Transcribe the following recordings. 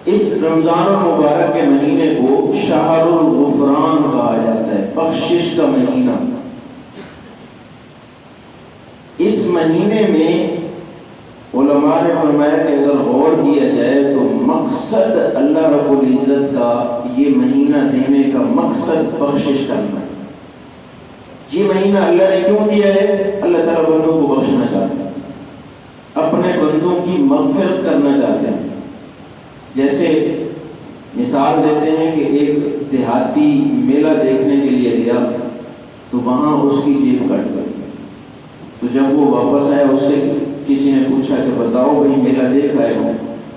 اس رمضان المبارک کے مہینے کو شہر الغفران کہا جاتا ہے، بخشش کا مہینہ۔ اس مہینے میں علماء نے فرمایا کہ اگر غور کیا جائے تو مقصد اللہ رب العزت کا یہ مہینہ دینے کا مقصد بخشش کرنا ہے۔ یہ مہینہ اللہ نے کیوں دیا ہے؟ اللہ تعالیٰ بندوں کو بخشنا چاہتے ہیں، اپنے بندوں کی مغفرت کرنا چاہتے ہیں۔ جیسے مثال دیتے ہیں کہ ایک دیہاتی میلہ دیکھنے کے لیے گیا تو وہاں اس کی جیب کٹ گئی، تو جب وہ واپس آیا اس سے کسی نے پوچھا کہ بتاؤ بھائی میلہ دیکھ آئے ہو؟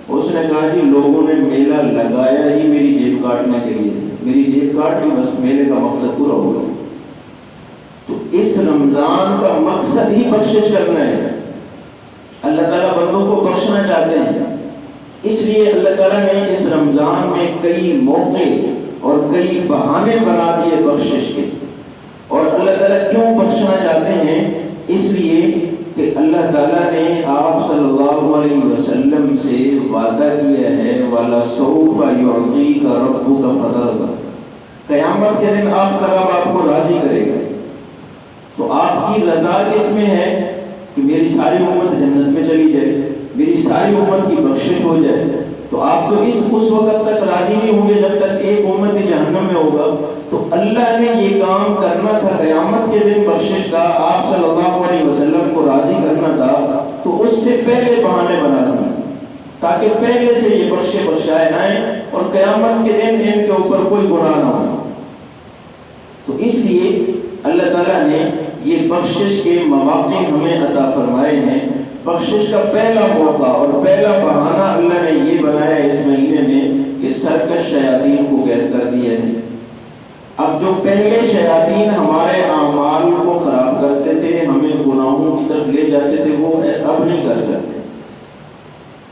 اس نے کہا جی لوگوں نے میلہ لگایا ہی میری جیب کاٹنے کے لیے، میری جیب کاٹ لی، بس میلے کا مقصد پورا ہو گیا۔ تو اس رمضان کا مقصد ہی بخشش کرنا ہے، اللہ تعالیٰ بندوں کو بخشنا چاہتے ہیں، اس لیے اللہ تعالیٰ نے اس رمضان میں کئی موقع اور کئی بہانے بنا دیے بخشش کے۔ اور اللہ تعالیٰ کیوں بخشنا چاہتے ہیں؟ اس لیے کہ اللہ تعالیٰ نے آپ صلی اللہ علیہ وسلم سے وعدہ کیا ہے وَلَسَوْفَ يُعْطِيكَ رَبُّكَ فَتَرْضَىٰ، قیامت کے دن آپ کا رب آپ کو راضی کرے گا۔ تو آپ کی رضا کس میں ہے؟ کہ میری ساری امت جنت میں چلی جائے، میری ساری امت کی بخشش ہو جائے۔ تو آپ تو اس وقت تک راضی نہیں ہوں گے جب تک ایک امت جہنم میں ہوگا۔ تو اللہ نے یہ کام کرنا تھا قیامت کے دن بخشش کا، آپ صلی اللہ علیہ وسلم کو راضی کرنا تھا، تو اس سے پہلے بہانے بنا دیے تاکہ پہلے سے یہ بخشائے جائیں اور قیامت کے دن ان کے اوپر کوئی گناہ نہ ہو۔ تو اس لیے اللہ تعالیٰ نے یہ بخشش کے مواقع ہمیں عطا فرمائے ہیں۔ بخشش کا پہلا موقع اور پہلا بہانہ اللہ نے یہ بنایا اس مہینے میں کہ سرکش شیاطین کو قید کر دیا ہے۔ اب جو پہلے شیاطین ہمارے اعمال کو خراب کرتے تھے، ہمیں گناہوں کی طرف لے جاتے تھے، وہ اب نہیں کر سکتے۔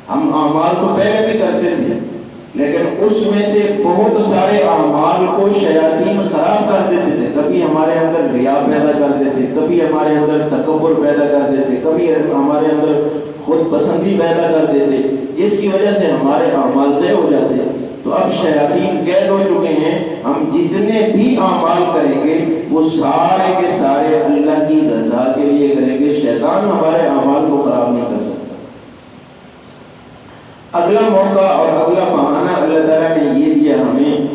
ہم اعمال تو پہلے بھی کرتے تھے، لیکن اس میں سے بہت سارے اعمال کو شیاطین خراب کر دیتے تھے۔ کبھی ہمارے اندر ریا پیدا کر دیتے، کبھی ہمارے اندر تکبر پیدا کر دیتے، کبھی ہمارے اندر خود پسندی پیدا کر دیتے، جس کی وجہ سے ہمارے اعمال ضائع ہو جاتے۔ تو اب شیاطین قید ہو چکے ہیں، ہم جتنے بھی اعمال کریں گے وہ سارے کے سارے اللہ کی رضا کے لیے کریں گے، شیطان ہمارے اعمال کو خراب نہیں کر سکتا۔ اگلا موقع اور اگلا بہانہ اللہ تعالیٰ نے یہ دیا ہمیں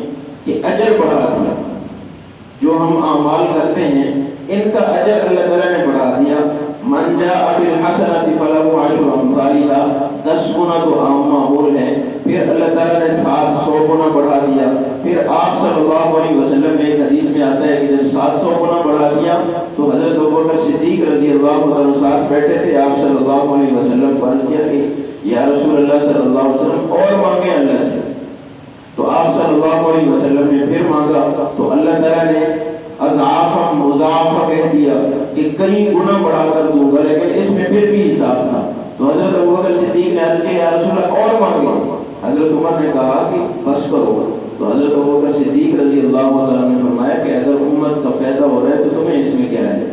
کہ اجر بڑھا دیا۔ جو ہم اعمال کرتے ہیں ان کا اجر اللہ تعالیٰ نے بڑھا دیا۔ من جاء بالحسنۃ فلہ عشر امثالها، 10 گنا تو عام معمول ہے، پھر اللہ تعالیٰ نے 700 گنا بڑھا دیا۔ پھر آپ صلی اللہ علیہ وسلم میں ایک حدیث میں آتا ہے کہ جب 700 گنا بڑھا دیا تو حضرت ابوبکر صدیق رضی اللہ عنہ ساتھ بیٹھے تھے، آپ صلی اللہ علیہ وسلم کو عرض کیا کہ یا رسول اللہ صلی اللہ علیہ وسلم اور مانگے اللہ سے۔ تو آپ صلی اللہ علیہ وسلم نے پھر مانگا تو اللہ تعالیٰ نے اضعافا مضاعفا کہہ دیا کہ کئی گنا بڑھا کر دوں گا، لیکن اس میں پھر بھی حساب تھا۔ تو حضرت ابوبکر صدیق نے عرض کیا یا رسول اللہ اور مانگے۔ حضرت عمر نے کہا کہ بس کرو۔ تو حضرت ابوبکر صدیق رضی اللہ عنہ نے فرمایا کہ اگر امت کا فائدہ ہو رہا ہے تو تمہیں اس میں کیا ہے۔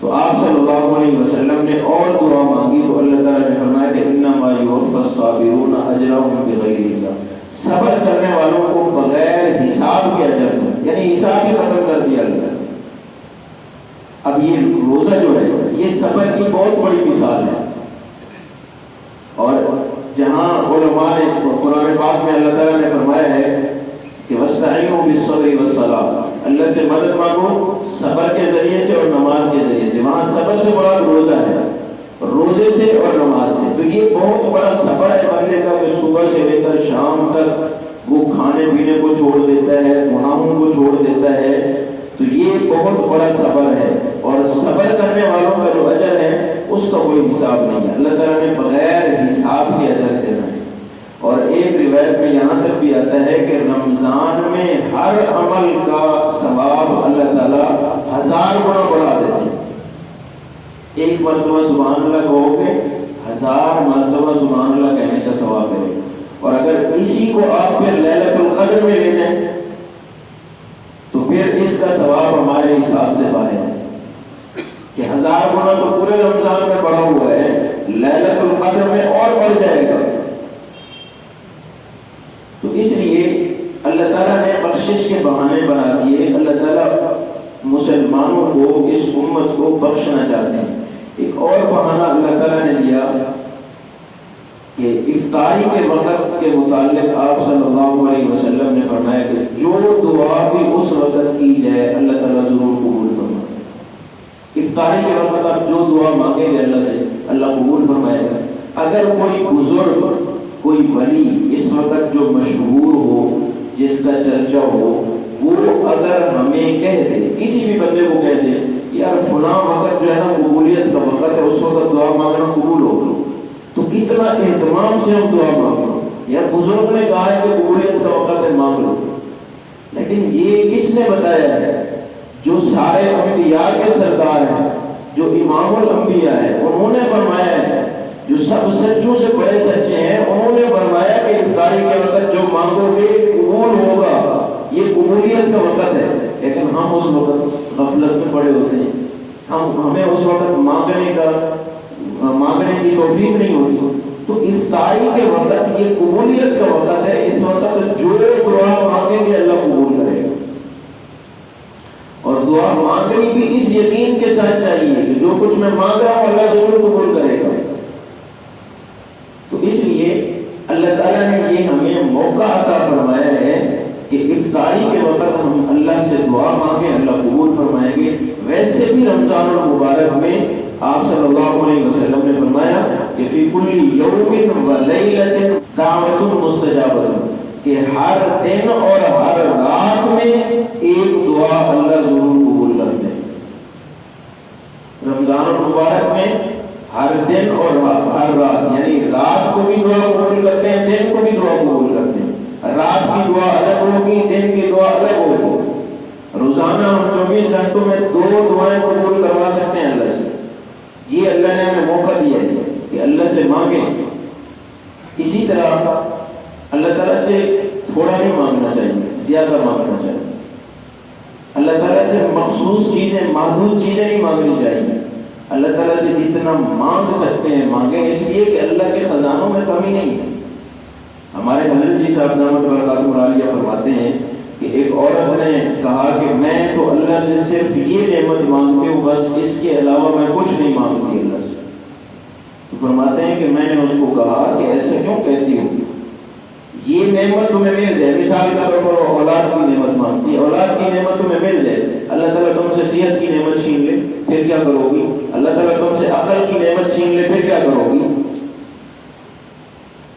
تو آپ صلی اللہ علیہ وسلم نے اور دعا مانگی تو اللہ تعالیٰ نے فرمایا کہ انما یوفی الصابرون اجرهم بغیر حساب، صبر کرنے والوں کو بغیر حساب کے اجر دو، یعنی حساب ہی ختم کر دیا اللہ۔ اب یہ روزہ جو ہے یہ صبر کی بہت بڑی مثال ہے، اور جہاں علماء نے قرآن پاک میں اللہ تعالیٰ نے فرمایا ہے کہ وَاسْتَعِينُوا بِالصَّبْرِ وَالصَّلَاةِ، اللہ سے مدد مانگو صبر کے ذریعے سے اور نماز کے ذریعے سے۔ وہاں صبر سے مراد روزہ ہے، روزے سے اور نماز سے۔ تو یہ بہت بڑا صبر ہے بندے کا کہ صبح سے لے کر شام تک وہ کھانے پینے کو چھوڑ دیتا ہے، گناہوں کو چھوڑ دیتا ہے۔ تو یہ بہت بڑا صبر ہے، اور صبر کرنے والوں کا جو اجر ہے اس کا کوئی حساب نہیں ہے، اللہ تعالیٰ نے بغیر حساب کے اجر دینا ہے۔ اور ایک روایت میں یہاں تک بھی آتا ہے کہ رمضان میں ہر عمل کا ثواب اللہ تعالیٰ 1000 گنا بڑھا دیتے ہیں۔ ایک مرتبہ سبحان اللہ کہو گے 1000 مرتبہ سبحان اللہ کہنے کا ثواب ہے۔ اور اگر اسی کو آپ پھر لیلۃ القدر میں لے جائیں تو پھر اس کا ثواب ہمارے حساب سے باہر ہے کہ 1000 گنا تو پورے رمضان میں بڑھا ہوا ہے، لیلۃ القدر میں اور بڑھ جائے گا۔ تو اس لیے اللہ تعالیٰ نے بخشش کے بہانے بنا دیے. اللہ تعالیٰ مسلمانوں کو، اس امت کو بخشنا چاہتے ہیں. ایک اور بہانہ اللہ تعالیٰ نے دیا کہ افطاری کے وقت کے متعلق آپ صلی اللہ علیہ وسلم نے فرمایا کہ جو دعا بھی اس وقت کی جائے اللہ تعالیٰ ضرور قبول فرمائے. افطاری کے وقت آپ جو دعا مانگیں گے اللہ سے اللہ قبول فرمائے گا. اگر کوئی بزرگ، کوئی ولی اس وقت جو مشہور ہو، جس کا چرچا ہو، وہ اگر ہمیں کہہ دے، کسی بھی بندے کو کہہ دے یار فلاں وقت جو ہے نا قبولیت کا وقت ہے، اس وقت دعا مانگنا قبول ہو، تو کتنا اہتمام سے ہم دعا مانگو. یا بزرگ نے کہا ہے کہ قبولیت کا وقت ہے مانگ لو. لیکن یہ کس نے بتایا ہے؟ جو سارے انبیاء کے سردار ہیں، جو امام الانبیاء ہیں، انہوں نے فرمایا ہے. جو سب سچوں سے بڑے سچے ہیں انہوں نے فرمایا کہ افطاری کے وقت جو مانگو گے قبول ہوگا، یہ قبولیت کا وقت ہے. لیکن ہم اس وقت غفلت میں پڑے ہوتے ہیں. ہمیں اس وقت مانگنے کی توفیق نہیں ہوتی. تو افطاری کے وقت یہ قبولیت کا وقت ہے. اس وقت جو دعا مانگیں گے اللہ قبول کرے گا. اور دعا مانگنی بھی اس یقین کے ساتھ چاہیے کہ جو کچھ میں مانگ رہا ہوں اللہ ضرور قبول کرے گا. تو اس لیے اللہ تعالیٰ نے یہ ہمیں موقع عطا فرمایا ہے کہ افطاری کے وقت ہم اللہ سے دعا مانگیں اللہ قبول فرمائیں گے. ویسے بھی رمضان المبارک میں آپ صلی اللہ علیہ وسلم نے فرمایا کہ فی کل یوم و لیلۃ دعوۃ مستجابۃ، کہ ہر دن اور ہر رات میں ایک دعا اللہ ضرور قبول کرتے ہیں. رمضان المبارک میں ہر دن اور ہر رات، یعنی رات کو بھی دعا قبول کرتے ہیں، دن کو بھی دعا قبول کرتے ہیں. رات کی دعا الگ ہوگی، دن کی دعا الگ ہوگی. روزانہ ہم 24 گھنٹوں میں 2 دعائیں قبول کروا سکتے ہیں اللہ سے. یہ اللہ نے ہمیں موقع دیا ہے کہ اللہ سے مانگیں. اسی طرح اللہ تعالیٰ سے تھوڑا نہیں مانگنا چاہیے، زیادہ مانگنا چاہیے. اللہ تعالیٰ سے مخصوص چیزیں، محدود چیزیں نہیں مانگنی چاہیے. اللہ تعالیٰ سے جتنا مانگ سکتے ہیں مانگیں، اس لیے کہ اللہ کے خزانوں میں کمی نہیں ہے. ہمارے حضرت جی صاحب دامت برکاتہ العالیہ فرماتے ہیں کہ ایک عورت نے کہا کہ میں تو اللہ سے صرف یہ نعمت مانگتی ہوں، بس اس کے علاوہ میں کچھ نہیں مانگتی اللہ سے. تو فرماتے ہیں کہ میں نے اس کو کہا کہ ایسا کیوں کہتی ہوں؟ یہ نعمت تمہیں مل جائے، مثال کا طور پر اولاد کی نعمت مانگتی ہے، اولاد کی نعمت تمہیں مل جائے، اللہ تعالیٰ تم سے صحت کی نعمت چھین لے پھر کیا کرو گی؟ اللہ تعالیٰ تم سے عقل کی نعمت چھین لے پھر کیا کرو گی؟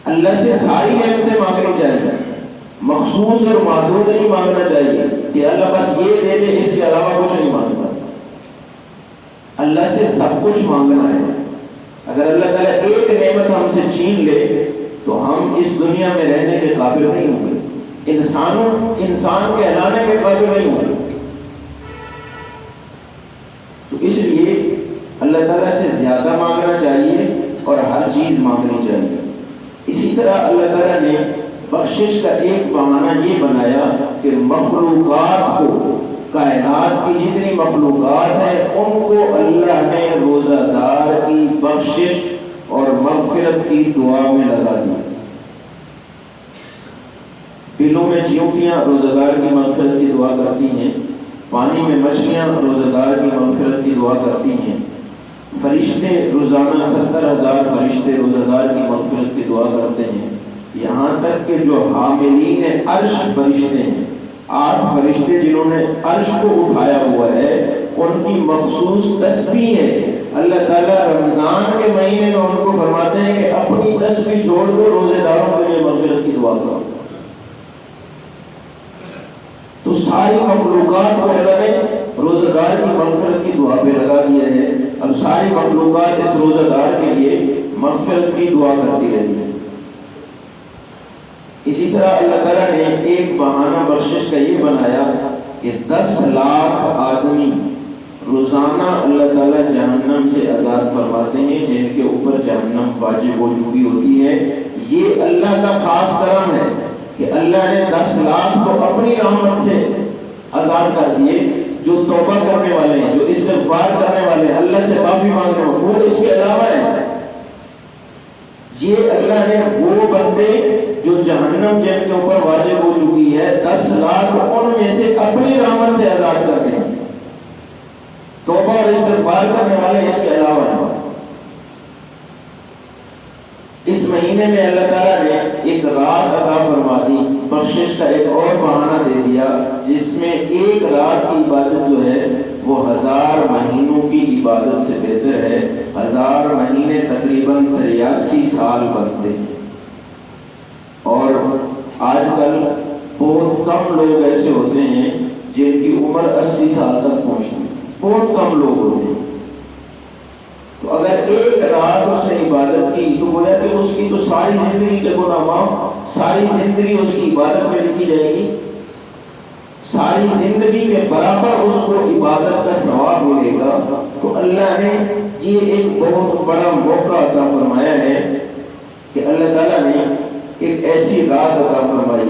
اللہ سے ساری نعمتیں مانگنی چاہیے، مخصوص اور محدود نہیں مانگنا چاہیے کہ اللہ بس یہ دے دے، اس کے علاوہ کچھ نہیں مانگنا. اللہ سے سب کچھ مانگنا ہے. اگر اللہ تعالیٰ ایک نعمت ہم سے چھین لے تو ہم اس دنیا میں رہنے کے قابل نہیں ہوں گے، انسان کہلانے کے قابل نہیں ہوں گے. تو اس لیے اللہ تعالیٰ سے زیادہ مانگنا چاہیے اور ہر چیز مانگنی چاہیے. اسی طرح اللہ تعالیٰ نے بخشش کا ایک بہانہ یہ بنایا کہ مخلوقات کو، کائنات کی جتنی مخلوقات ہیں ان کو اللہ نے روزہ دار کی بخشش اور مغفرت کی دعا میں لگا دیا. بلوں میں چیونٹیاں روزہ دار کی مغفرت کی دعا کرتی ہیں، پانی میں مچھلیاں روزہ دار کی مغفرت کی دعا کرتی ہیں، فرشتے روزانہ 70,000 فرشتے روزہ دار کی مغفرت کی دعا کرتے ہیں. یہاں تک کہ جو حاملین عرش فرشتے ہیں، 8 فرشتے جنہوں نے عرش کو اٹھایا ہوا ہے، ان کی مخصوص تسبیح ہے. اللہ تعالیٰ رمضان کے مہینے میں ان کو فرماتے ہیں کہ اپنی تسبیح چھوڑ دو، روزے داروں کے لیے مغفرت کی دعا کرو. تو ساری مخلوقات کو اللہ نے روزہ دار کی مغفرت کی دعا پہ لگا دیا ہے. اب ساری مخلوقات اس روزہ دار کے لیے مغفرت کی دعا کرتی رہتی ہے. اسی طرح اللہ تعالیٰ نے ایک بہانہ بخشش کا یہ بنایا کہ 10 لاکھ آدمی روزانہ اللہ تعالیٰ جہنم سے آزاد فرماتے ہیں، جن کے اوپر جہنم واجب ہو چکی ہوتی ہے. یہ اللہ کا خاص کرم ہے کہ اللہ نے 10 لاکھ کو اپنی رحمت سے آزاد کر دیے. جو توبہ کرنے والے ہیں، جو استغفار کرنے والے ہیں، اللہ سے معافی مانگ رہے ہیں، وہ اس کے علاوہ ہے. یہ اللہ نے وہ بندے جو جہنم جن کے اوپر واجب ہو چکی ہے 10 لاکھ ان میں سے اپنی رحمت سے آزاد کر دیں. توبہ اور استغفار کرنے والے اس کے علاوہ ہیں. اس مہینے میں اللہ تعالیٰ نے ایک رات عطا فرما دی، بخشش کا ایک اور بہانہ دے دیا، جس میں ایک رات کی عبادت جو ہے وہ 1000 مہینوں کی عبادت سے بہتر ہے. 1000 مہینے تقریباً 83 سال بنتے ہیں. اور آج کل بہت کم لوگ ایسے ہوتے ہیں جن کی عمر 80 سال تک پہنچتی ہے، بہت کم لوگ ہوتے ہیں. تو اگر ایک رات اس نے عبادت کی تو گویا کہ اس کی تو ساری زندگی کے گناہ معاف، ساری زندگی اس کی عبادت میں لکھی جائے گی، ساری زندگی میں برابر اس کو عبادت کا ثواب ملے گا. تو اللہ نے یہ ایک بہت بڑا موقع عطا فرمایا ہے کہ اللہ تعالیٰ نے ایک ایسی رات عطا فرمائی.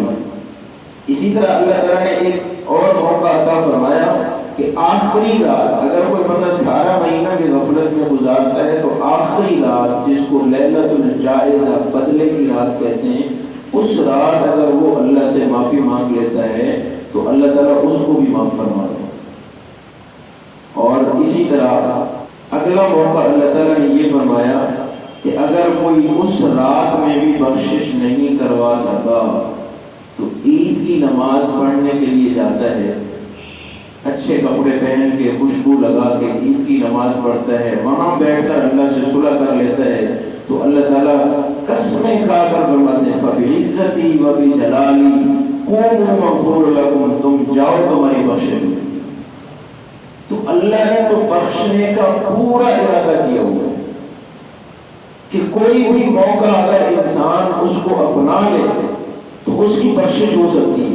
اسی طرح اللہ تعالیٰ نے ایک اور موقع عطا فرمایا کہ آخری رات، اگر کوئی بندہ سارا مہینہ بھی غفلت میں گزارتا ہے تو آخری رات جس کو لیلۃ الجائزہ بدلے کی رات کہتے ہیں، اس رات اگر وہ اللہ سے معافی مانگ لیتا ہے تو اللہ تعالیٰ اس کو بھی معاف فرما دے. اور اسی طرح اگلا موقع اللہ تعالیٰ نے یہ فرمایا کہ اگر کوئی اس رات میں بھی بخشش نہیں کروا سکا تو عید کی نماز پڑھنے کے لیے جاتا ہے، اچھے کپڑے پہن کے خوشبو لگا کے عید کی نماز پڑھتا ہے، وہاں بیٹھ کر اللہ سے صلح کر لیتا ہے تو اللہ تعالیٰ قسمیں کھا کر فرماتے ہیں فَبِعِزَّتِي وَبِجَلَالِي قُومُوا مَغْفُورٌ لَكُمْ، تم جاؤ تمہاری بخشش میں. تو اللہ نے تو بخشنے کا پورا ارادہ کیا ہوا ہے کہ کوئی بھی موقع اگر انسان اس کو اپنا لے تو اس کی بخشش ہو سکتی ہے.